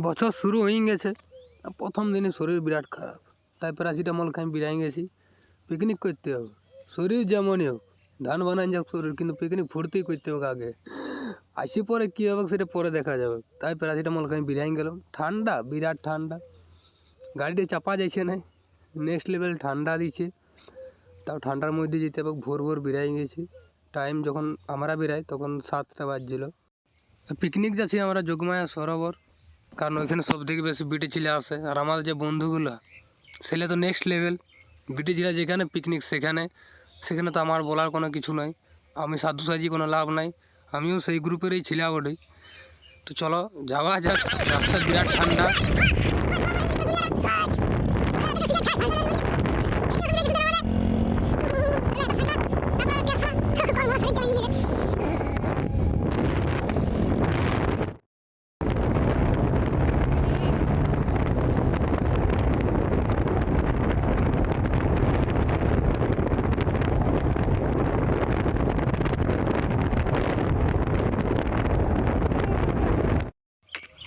বছর শুরু হয়ে গেছে, প্রথম দিনে শরীর বিরাট খারাপ, তাই প্যারাসিটামল খাই বিরাই গেছি। পিকনিক করতে হবে, শরীর যেমনই হোক, ধান বানান যাক শরীর, কিন্তু পিকনিক ফুর্তি করতে হবে আগে। আসি পরে কী হবে সেটা পরে দেখা যাবে। তাই প্যারাসিটামল খাই বিরাই গেলাম। ঠান্ডা, বিরাট ঠান্ডা, গাড়িতে চাপা যাইছে না, নেক্সট লেভেল ঠান্ডা দিচ্ছে। তাও ঠান্ডার মধ্যে যেতে হবে। ভোর ভোর বেরাই গেছি। টাইম যখন আমরা বেরাই তখন 7টা বাজছিল। পিকনিক যাচ্ছি আমরা যোগমায়া সরোবর, কারণ ওইখানে সব থেকে বেশি বিটি ছেলে আসে। আর আমার যে বন্ধুগুলো, ছেলে তো নেক্সট লেভেল। বিটি ছেলে যেখানে পিকনিক সেখানে তো আমার বলার কোনো কিছু নয়। আমি সাধু সাজি কোনো লাভ নাই, আমিও সেই গ্রুপেরই ছিলা বটে। তো চলো যাওয়া যাক। রাস্তা বিরাট ঠান্ডা।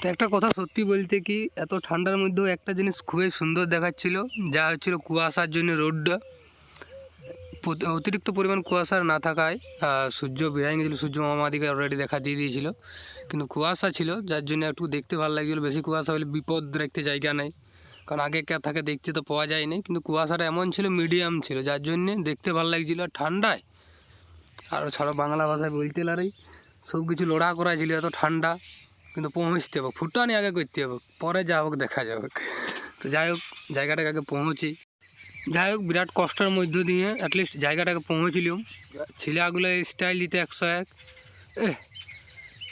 তো একটা কথা সত্যি বলতে কি, এত ঠান্ডার মধ্যেও একটা জিনিস খুবই সুন্দর দেখাচ্ছিল, যা হচ্ছিল কুয়াশার জন্য রোডটা। অতিরিক্ত পরিমাণ কুয়াশার না থাকায় সূর্য বেরিয়ে গেছিলো, সূর্য মামাদিকে অলরেডি দেখা দিয়ে দিয়েছিল, কিন্তু কুয়াশা ছিল যার জন্য একটু দেখতে ভালো লাগছিলো। বেশি কুয়াশা হলে বিপদ রাখতে জায়গা নেই, কারণ আগে কে থাকে দেখতে তো পাওয়া যায়নি, কিন্তু কুয়াশাটা এমন ছিল, মিডিয়াম ছিল, যার জন্যে দেখতে ভালো লাগছিলো। ঠান্ডায় আর ছাড়ো বাংলা ভাষায় বলতে লারি, সব কিছু লড়া করা ছিল। এত ঠান্ডা, কিন্তু পৌঁছতে হবে, ফুটানি আগে করতে হবে, পরে যা হোক দেখা যাবে। তো যাই হোক, জায়গাটাকে আগে পৌঁছি। যাই হোক, বিরাট কষ্টের মধ্য দিয়ে অ্যাটলিস্ট জায়গাটাকে পৌঁছলাম। ছেলেগুলো স্টাইল দিতে 101।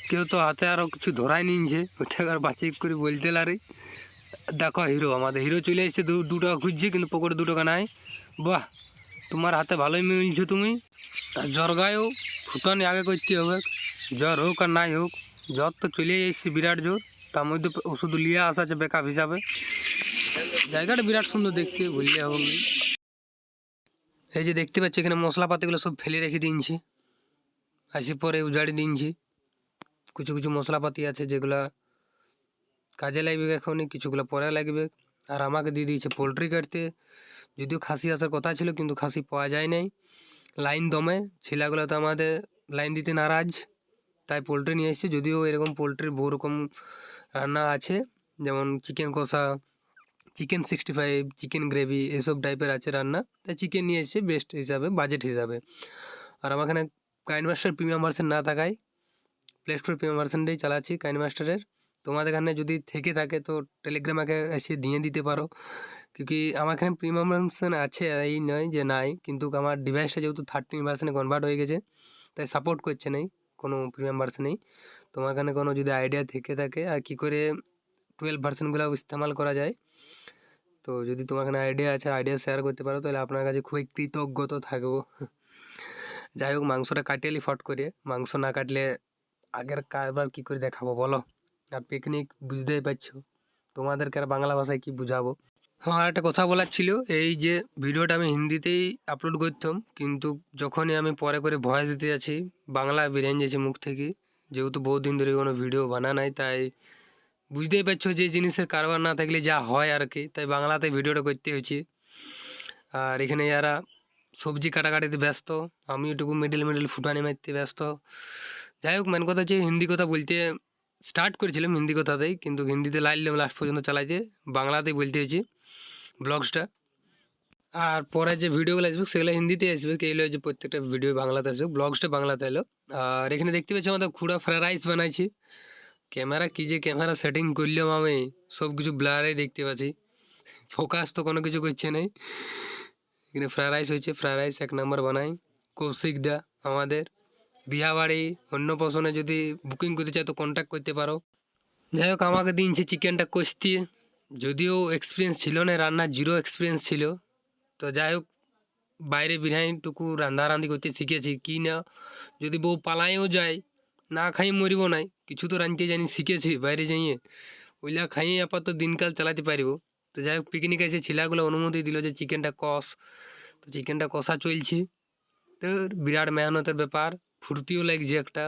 কেউ তো হাতে আরও কিছু ধরাই নিচ্ছে, ওইটাকে আর বাঁচিয়ে করে বলতে লারি। দেখো হিরো, আমাদের হিরো চলে এসছে, 2 টাকা খুঁজছে, কিন্তু পকেটে 2 টাকা নাই। বাহ, তোমার হাতে ভালোই মিলছো তুমি। জ্বর গায়েও ফুটানি আগে করতে হবে, জ্বর হোক আর নাই হোক। জ্বর তো চলেই এসছে বিরাট জোর, তার মধ্যে ওষুধ লিয়ে আসা আছে ব্যাকআপ হিসাবে। জায়গাটা বিরাট সুন্দর দেখতে, বললে হবে না। এই যে দেখতে পাচ্ছি এখানে মশলাপাতিগুলো সব ফেলে রেখে দিনছি, আসি পরে উজাড়ি দিনছি। কিছু কিছু মশলাপাতি আছে যেগুলা কাজে লাগবে এখনই, কিছুগুলো পরে লাগবে। আর আমাকে দিয়ে দিয়েছে পোলট্রি কাটতে, যদিও খাসি আসার কথা ছিল, কিন্তু খাসি পাওয়া যায় নাই। লাইন দমে ছেলেগুলো তো আমাদের লাইন দিতে নারাজ, তাই পোলট্রি নিয়ে এসেছি। যদিও এরকম পোলট্রির বহু রকম রান্না আছে, যেমন চিকেন কষা, চিকেন 65, চিকেন গ্রেভি, এসব টাইপের আছে রান্না। তাই চিকেন নিয়ে এসেছি বেস্ট হিসাবে, বাজেট হিসাবে। আর আমার এখানে কাইনমাস্টার প্রিমিয়াম ভার্সন না থাকায় প্লে স্টোর প্রিমিয়াম ভার্সনটাই চালাচ্ছি কাইনমাস্টারের। তোমাদের এখানে যদি থেকে থাকে তো টেলিগ্রামে এসে দিয়ে দিতে পারো, क्योंकि আমার এখানে প্রিমিয়াম ভার্সন আছে, এই নয় যে নাই, কিন্তু আমার ডিভাইসটা যেহেতু 13 ভার্সনে কনভার্ট হয়ে গেছে, তাই সাপোর্ট করছে নেই কোনো প্রিমিয়াম ভার্সনেই। তোমার এখানে কোনো যদি আইডিয়া থেকে থাকে আর কী করে 12 ভার্সনগুলো ইস্তেমাল করা যায়, তো যদি তোমার এখানে আইডিয়া আছে, আইডিয়া শেয়ার করতে পারো, তাহলে আপনার কাছে খুবই কৃতজ্ঞত থাকবো। যাই হোক, মাংসটা কাটিয়ে ফট করে, মাংস না কাটলে আগের কারবার কী করে দেখাবো বলো। আর পিকনিক বুঝতেই পারছো, তোমাদেরকে আর বাংলা ভাষায় কি বুঝাবো। হ্যাঁ, আর একটা কথা বলার ছিল, এই যে ভিডিওটা আমি হিন্দিতেই আপলোড করতাম, কিন্তু যখনই আমি পরে করে ভয়েস দিতে যাচ্ছি, বাংলা বেরিয়ে যাচ্ছে মুখ থেকে। যেহেতু বহুত দিন ধরে কোনো ভিডিও বানা নাই, তাই বুঝতেই পারছো যে জিনিসের কারবার না থাকলে যা হয় আর কি, তাই বাংলাতে ভিডিওটা করতে হয়েছে। আর এখানে যারা সবজি কাটাকাটিতে ব্যস্ত, আমি এটুকু মিডিল ফুটানি মারতে ব্যস্ত। যাই হোক, মেন কথা হচ্ছে হিন্দি কথা বলতে স্টার্ট করেছিলাম হিন্দি কথাতেই, কিন্তু হিন্দিতে লাইলাম লাস্ট পর্যন্ত চালাইছে, বাংলাতেই বলতে হয়েছে ব্লগসটা। আর পরে যে ভিডিওগুলো আসবে সেগুলো হিন্দিতে আসবে, কে এলো যে প্রত্যেকটা ভিডিও বাংলাতে আসবে, ব্লগসটা বাংলাতে এলো। আর এখানে দেখতে পাচ্ছি আমাদের খুঁড়া ফ্রাইড রাইস বানাইছি। ক্যামেরা কী যে ক্যামেরা সেটিং করলাম আমি, সব কিছু ব্লারেই দেখতে পাচ্ছি, ফোকাস তো কোনো কিছু করছে নেই। এখানে ফ্রাইড রাইস হয়েছে, ফ্রাইড রাইস 1 নম্বর বানাই। কৌশিক দা আমাদের বিহাবাড়ি অন্নপ্রাশনে যদি বুকিং করতে চাও তো কন্ট্যাক্ট করতে পারো। যাই হোক, আমাকে দিনছে চিকেনটা কষতে, যদিও এক্সপিরিয়েন্স ছিল না রান্নার, 0 এক্সপিরিয়েন্স ছিল। তো যাই হোক, বাইরে বিরিয়ানিটুকু রান্নারান্দি করতে শিখেছি কি না, যদি বউ পালাইও যায় না খাই মরিব নাই, কিছু তো রাঁধতে জানি, শিখেছি বাইরে যাইয়ে, ওইলা খাইয়ে আপাতত দিনকাল চালাতে পারবো। তো যাই হোক, পিকনিক এসে ছেলেগুলো অনুমতি দিল যে চিকেনটা কষ, তো চিকেনটা কষা চলছে। তো বিরাট মেহনতের ব্যাপার, ফুর্তিও লাগছে একটা।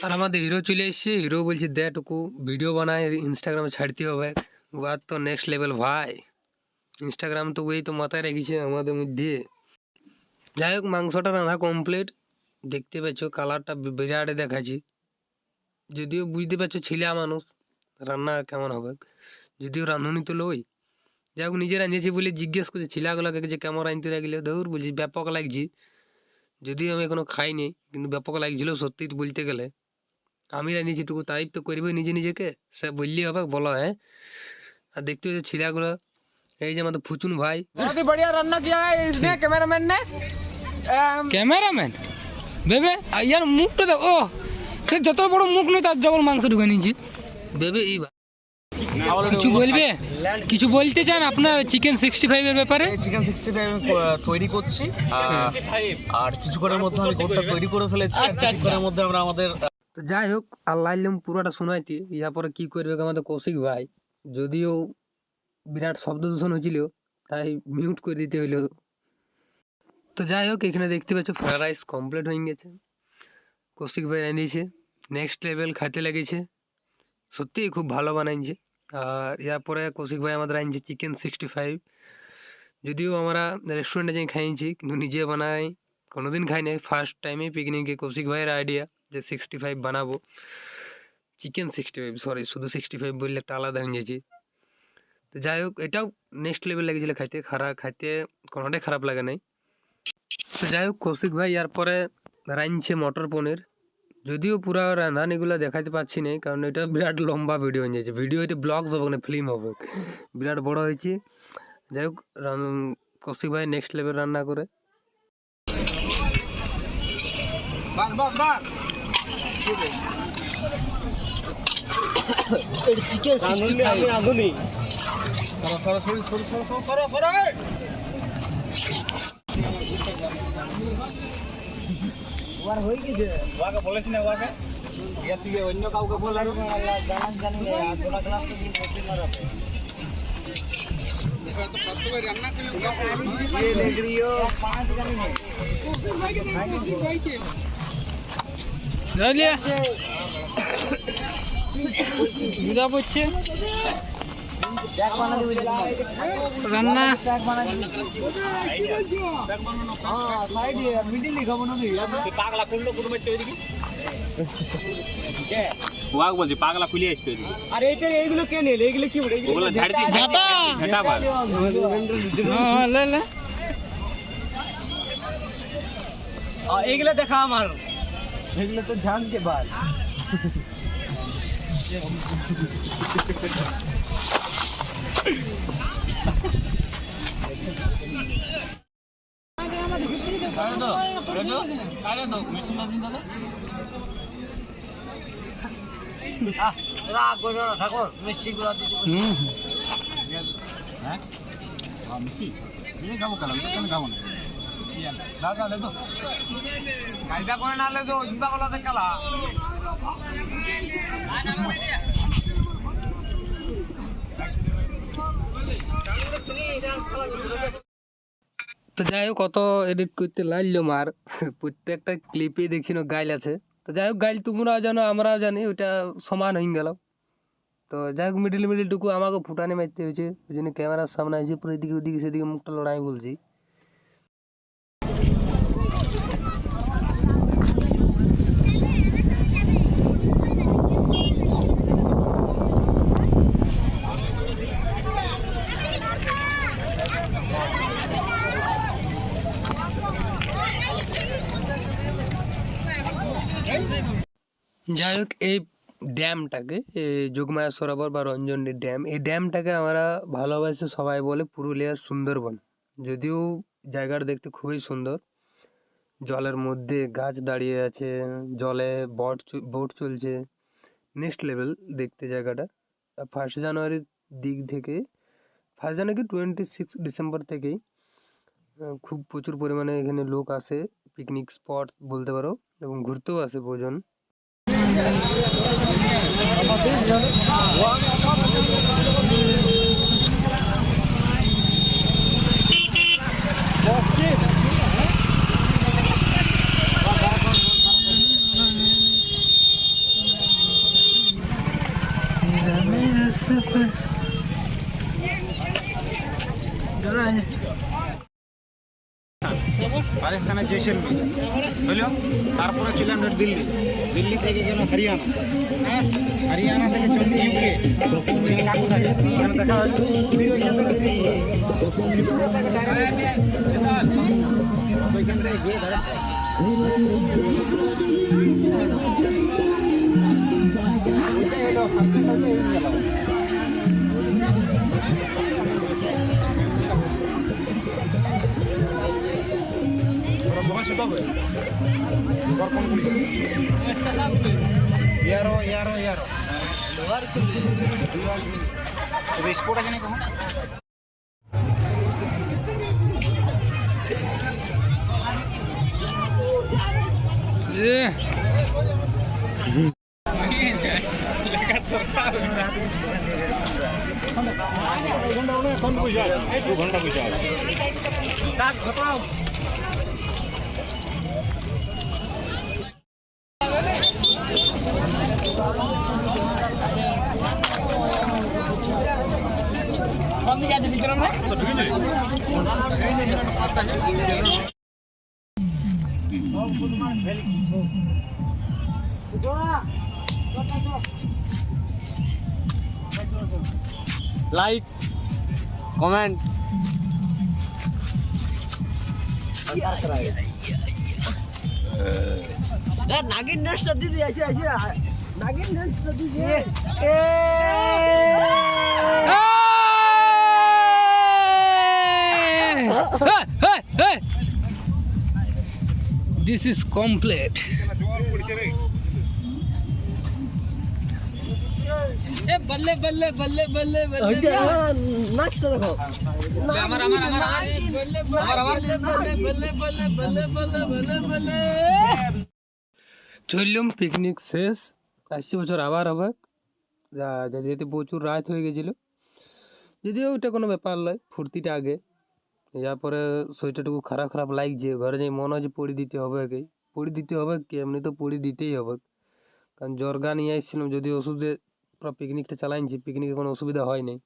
আর আমাদের হিরো চলে এসছে। হিরো বলছে দেটুকু ভিডিও বানায় ইনস্টাগ্রামে ছাড়তে হবে। ওয়ার তো নেক্সট লেভেল ভাই। ইনস্টাগ্রাম তো ওই তো মাথায় রেখেছে আমাদের মধ্যে। যাই হোক, মাংসটা রান্না কমপ্লিট। দেখতে পাচ্ছ কালারটা বিরাট দেখাচ্ছি। যদিও বুঝতে পারছো ছেলে মানুষ রান্না কেমন হবে, যদিও রাঁধুনি তো লই। যাই হোক, নিজে রাঁধেছি বলে জিজ্ঞেস করছি ছেলেগুলোকে যে কেমন রাঁধতে লাগলে। দৌড় বলছি ব্যাপক লাগছে। যদিও আমি এখনো খাইনি, কিন্তু ব্যাপক লাগছিল সত্যি বলতে গেলে। আমি রাঁধেছি টুকু তারিফ তো করবে নিজে নিজেকে, সে বললেই হবে বলো। হ্যাঁ, আর দেখতে পাচ্ছি ছেলেগুলো, এই যে আমাদের ফুচুন ভাই। बहुत ही बढ़िया रन्ना किया है इसने कैमरामैन ने। ক্যামেরাম্যান বেবে ইয়ার মুখটা দেখ। ও সে যত বড় মুখ নেই তার ডবল মাংস ঢুকে নিয়েছি বেবে। এই কিছু বলবে, কিছু বলতে চান আপনার চিকেন 65 এর ব্যাপারে? চিকেন 65 তৈরি করছি, আর কিছুক্ষণের মধ্যে আমি গোটা তৈরি করে ফেলেছি। কিছুক্ষণের মধ্যে আমরা আমাদের তো যাই হোক, আল্লাহ ইল্লাম পুরোটা শোনাইতে। ইয়া পরে কি করবে আমাদের কৌশিক ভাই, যদিও বিরাট শব্দ দূষণ হয়েছিল তাই মিউট করে দিতে হইলো। তো যাই হোক, এখানে দেখতে পাচ্ছ ফ্রাইড রাইস কমপ্লিট হয়ে গেছে। কৌশিক ভাই রাঁধিয়েছে, নেক্সট লেভেল খাইতে লেগেছে। সত্যিই খুব ভালো বানাইছে। আর ইয়ার পরে কৌশিক ভাই আমাদের আনছে চিকেন 65। যদিও আমরা রেস্টুরেন্টে যাই খাইছি, কিন্তু নিজে বানাই কোনোদিন খাই নাই। ফার্স্ট টাইমে পিকনিকে কৌশিক ভাইয়ের আইডিয়া যে 65 বানাবো। চিকেন 65, সরি শুধু 65 বললে একটা আলাদা হয়ে গেছি। তো যাই হোক, এটাও নেক্সট লেভেল লেগেছিলো খাইতে। খাইতে কোনোটাই খারাপ লাগে নাই। তো যাই হোক, কৌশিক ভাই ইয়ার পরে রাঁধছে মটর পনির। যদিও পুরো রাঁধানিগুলো দেখাতে পাচ্ছি না, কারণ এটা বিরাট লম্বা ভিডিও হয়ে যাচ্ছে। ভিডিও এটা ব্লগ হবে না, ফিল্ম হবে, বিরাট বড় হয়েছে। যাই হোক, কৌশিক ভাই নেক্সট লেভেল রান্না করে। চিকেন 65 রাঁধুনি। ওয়ার হয়ে গেছে, ওয়াকে বলেছি না, ওয়াকে ইয়া থেকে অন্য কাউকে বলার জানি না। গোলা ক্লাসটা দিন করতে মারাতে এটা তো কষ্ট করে রান্না করলে ये देख रही हो 5 জানি না রালিয়া বুঝা পড়ছে ব্যাগ বানা দিবি রান্না ব্যাগ বানা দিবি। ব্যাগ বানানো হ্যাঁ সাইড মিডল লিখাবো না তুই পাগলা খুললো কোন মেটে ওইদিকে কে ওয়াক বলছি পাগলা খুলে আসছে ওইদিকে। আর এইগুলো কে নিলে? এইগুলো কি বলে? এইগুলো ঝাড় দি ঝাটা ঝাটা বল। হ্যাঁ লে লে এইগুলো দেখা আমার, এইগুলো তো ঝাড় के बाद ঠাকুর মিষ্টি গুলা দিতে হ্যাঁ মিষ্টি খাবো কেন খাবো না কায়দা করে না লে তো জুতা গলাতে কালা। তো যাই হোক, কত এডিট করতে লাগলো মার। প্রত্যেকটা ক্লিপে দেখছি না গাইল আছে। তো যাই হোক, গাইল তোমরাও জানো আমরাও জানি, ওইটা সমান হয়ে গেল। তো যাই হোক, মিডিলটুকু আমাকে ফুটানি মারতে হয়েছে। ওই জন্য ক্যামেরার সামনে আছে, পুরো এদিকে ওদিকে সেদিকে মুখটা লড়াই বলছি। যাই হোক, এই ড্যামটাকে যোগমায়া সরোবর বা রঞ্জনী ড্যাম, এই ড্যামটাকে আমরা ভালোবাসে সবাই বলে পুরুলিয়ার সুন্দরবন। যদিও জায়গাটা দেখতে খুবই সুন্দর, জলের মধ্যে গাছ দাঁড়িয়ে আছে, জলে বোট চলছে, নেক্সট লেভেল দেখতে জায়গাটা। 1 জানুয়ারির দিক থেকে 1 জানুয়ারি 26 ডিসেম্বর থেকেই খুব প্রচুর পরিমাণে এখানে লোক আসে, পিকনিক স্পট বলতে পারো, এবং ঘুরতেও আসে বহুজন। রাজস্থানের জয়সলমীর হলো, তারপরে চলে আমরা দিল্লি, দিল্লি থেকে গেল হরিয়ানা, হরিয়ানা থেকে চলে ইউকে, ওখানে কাকু থাকে, ওখানে দেখা হচ্ছে ওইখান থেকে গিয়ে স্পোর্ট আছে না কখন ঘন্টা পয়সা লাইক কমেন্ট নাগিন নেক্সট দিদি আছে নাগিন নেক্সট দিদি This is complete. बल्ले बल्ले बल्ले बल्ले बल्ले नेक्स्ट देखो আমার बल्ले बल्ले बल्ले बल्ले बल्ले बल्ले बल्ले बल्ले बल्ले চললাম পিকনিক শেষ, আসছে বছর আবার হবে। যেতে প্রচুর রাত হয়ে গেছিল, যদিও ওইটা কোনো ব্যাপার নয়, ফুর্তিটা আগে। এরপরে শরীরটাটুকু খারাপ খারাপ লাগছে, ঘরে যাই মনে হয় যে পড়ি দিতে হবে কি পড়ি দিতে হবে কি, এমনি তো পড়ি দিতেই হবে। কারণ জর্গা নিয়ে এসেছিলাম, যদি ওষুধে পুরো পিকনিকটা চালাইছি, পিকনিকে কোনো অসুবিধা হয় নাই।